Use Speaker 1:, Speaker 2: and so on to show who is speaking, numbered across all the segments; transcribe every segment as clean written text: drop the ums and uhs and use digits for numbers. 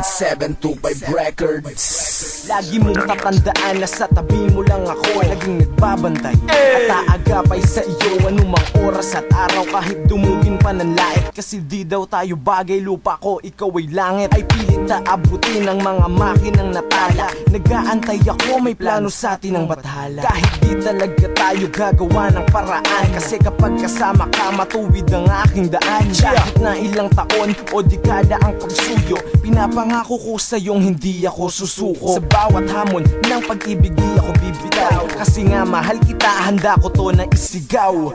Speaker 1: 1725 Records.
Speaker 2: Lagi mong tatandaan na sa tabi mo lang ako laging nagbabantay at aagapay sa iyo anumang oras at araw. Kahit dumugin pa ng lait, kasi di daw tayo bagay. Lupa ko, ikaw ay langit. Ay pilit na abutin ng mga makinang natala. Nag-aantay ako, may plano sa atin ang bathala. Kahit di talaga tayo gagawa ng paraan, kasi kapag kasama ka, matuwid ang aking daan. Kahit na ilang taon o dekada ang pagsuyo, pinapangako ko sa'yong hindi ako susuko. Sa bawat hamon ng pag-ibig di ako bibitaw, kasi nga mahal kita, handa ko to na isigaw.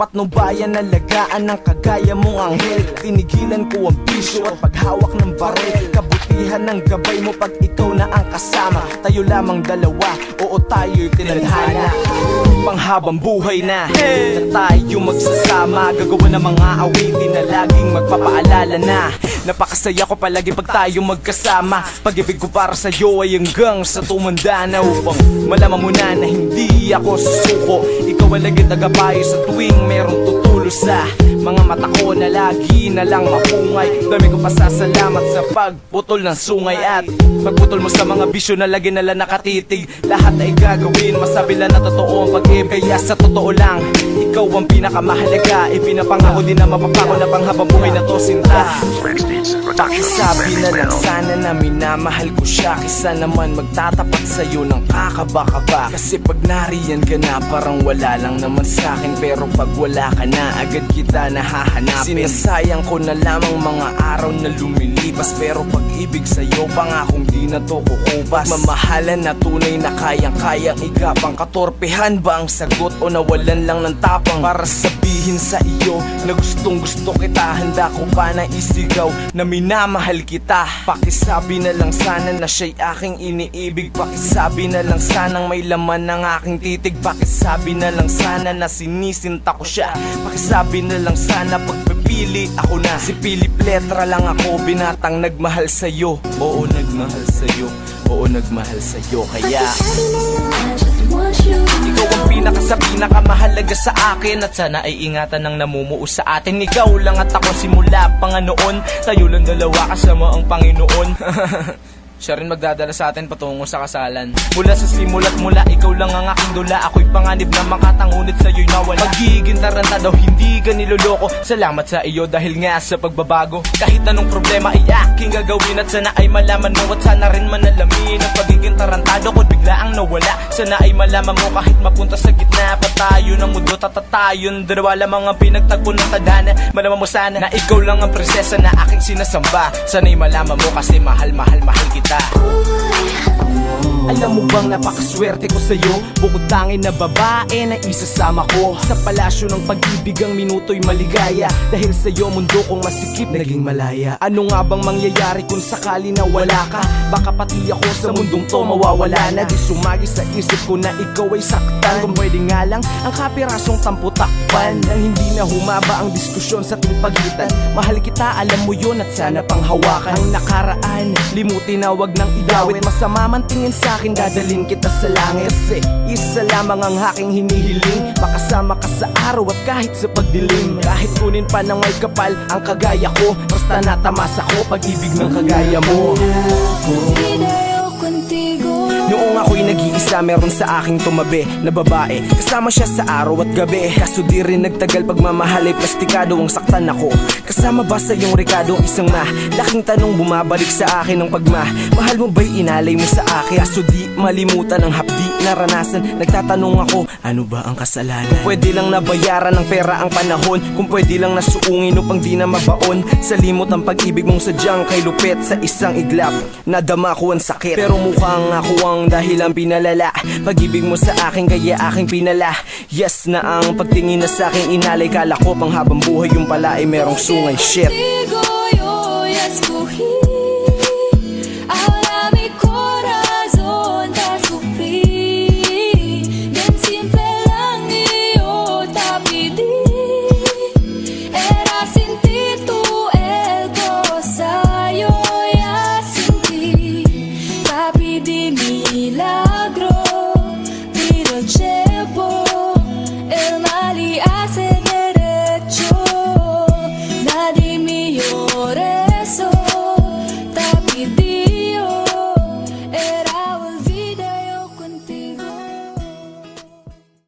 Speaker 2: Patnubayan na lagaan ng kagaya mong anghel. Tinigilan ko ang bisyo at paghawak ng baril. Kabutihan ng gabay mo pag ikaw na ang kasama. Tayo lamang dalawa, oo tayo'y tinadhana. Panghabang buhay na tayo magsasama. Gagawa ng mga awitin na laging magpapaalala na napakasaya ko palagi pag tayo magkasama. Pag-ibig ko para sa'yo ay hanggang sa tumanda na, upang malaman mo na na hindi ako susuko. Ikaw ang lagi tagapayo sa tuwing merong tutulo sa mga mata ko na lagi na lang mapungay. Dami ko pasasalamat sa pagputol ng sungay at pagputol mo sa mga bisyo na lagi nala nakatitig. Lahat ay gagawin, masabi lang na totoo ang pag-ibig. Kaya sa totoo lang, ikaw ang pinakamahalaga. Ipinapangako din na mapapako na panghabang buhay na to sinta. Pakisabi na lang sana na minamahal ko siya, kaysa naman magtatapat sa'yo ng kakaba-kaba. Kasi pag nariyan ka na parang wala lang naman sa'kin, pero pag wala ka na agad kita nahahanapin. Sinasayang ko na lamang mga araw na lumilipas, pero pag-ibig sa'yo pangakong di na to kukupas. Mamahalan na tunay na kayang-kayang igapang. Katorpehan ba ang sagot o nawalan lang ng tapang para sabihin sa iyo na gustong gusto kita? Handa ko pa na isigaw na minamahal kita. Pakisabi na lang sana na siya'y aking iniibig. Pakisabi na lang sanang may laman ng aking titig. Pakisabi na lang sana na sinisinta ko siya. Pakisabi na lang sana pagpipili ako na si Philip Letra lang ako, binatang nagmahal sa'yo. Oo, nagmahal sa'yo. Oo, nagmahal sa'yo. Kaya ikaw ang pinakamahalaga sa akin, at sana ay ingatan ng namumuo sa atin. Ikaw lang at ako simula pa nga noon, tayo lang dalawa kasama ang Panginoon. Siya rin magdadala sa atin patungo sa kasalan. Mula sa simula't mula, ikaw lang ang aking dula. Ako'y panganib na makatangunit sa'yo'y nawala. Magiging taranta daw, hindi ka niloloko. Salamat sa iyo dahil nga sa pagbabago. Kahit anong problema ay aking gagawin, at sana ay malaman mo, at sana rin manalamin ang pagiging tarantado ko biglaang nawala. Sana ay malaman mo kahit mapunta sa gitna pa tayo ng mundo, tatatayon dalawa lamang ang pinagtagpo ng tadhana. Malaman mo sana na ikaw lang ang prinsesa na aking sinasamba. Sana ay malaman mo kasi mahal kita. Alam mo bang napakaswerte ko sa'yo, bukod tangin na babae na isasama ko sa palasyo ng pag-ibig. Ang minuto'y maligaya dahil sa'yo mundo kong masikip naging malaya. Ano nga bang mangyayari kung sakali na wala ka? Baka pati ako sa mundong to mawawala na. Di sumagi sa isip ko na ikaw ay saktan. Kung pwede nga lang ang kapirasong tamputakpan, nang hindi na humaba ang diskusyon sa ating pagitan. Mahal kita, alam mo yun, at sana pang hawakan. Ang nakaraan, limutin na wag nang igawit. Masama man tingin sa'kin, dadalhin kita sa langit. Kasi isa lamang ang aking hinihiling, makasama ka sa araw at kahit sa pagdilim. Kahit kunin pa ng may kapal ang kagaya ko, basta natamasa ko pag-ibig ng kagaya mo. Noong ako'y nag-iisa, meron sa aking tumabi na babae, kasama siya sa araw at gabi. Kaso di rin nagtagal, pagmamahal ay plastikado ang saktan ako. Kasama ba sa iyong rekado isang laking tanong bumabalik sa akin ng mahal mo ba'y inalay mo sa akin? Kaso di malimutan ang hapdi naranasan. Nagtatanong ako, ano ba ang kasalanan? Kung pwede lang nabayaran ng pera ang panahon, kung pwede lang nasuungin upang di na mabaon. Sa limot ang pag-ibig mong sadyang kay lupit, sa isang iglap nadama ko ang sakit. Pero mukhang ako ang dahilan pinalala, pag-ibig mo sa akin kaya aking pinala. Yes na ang pagtingin na sa akin inalay, kala ko pang habang buhay yung pala ay merong sungay. Shit.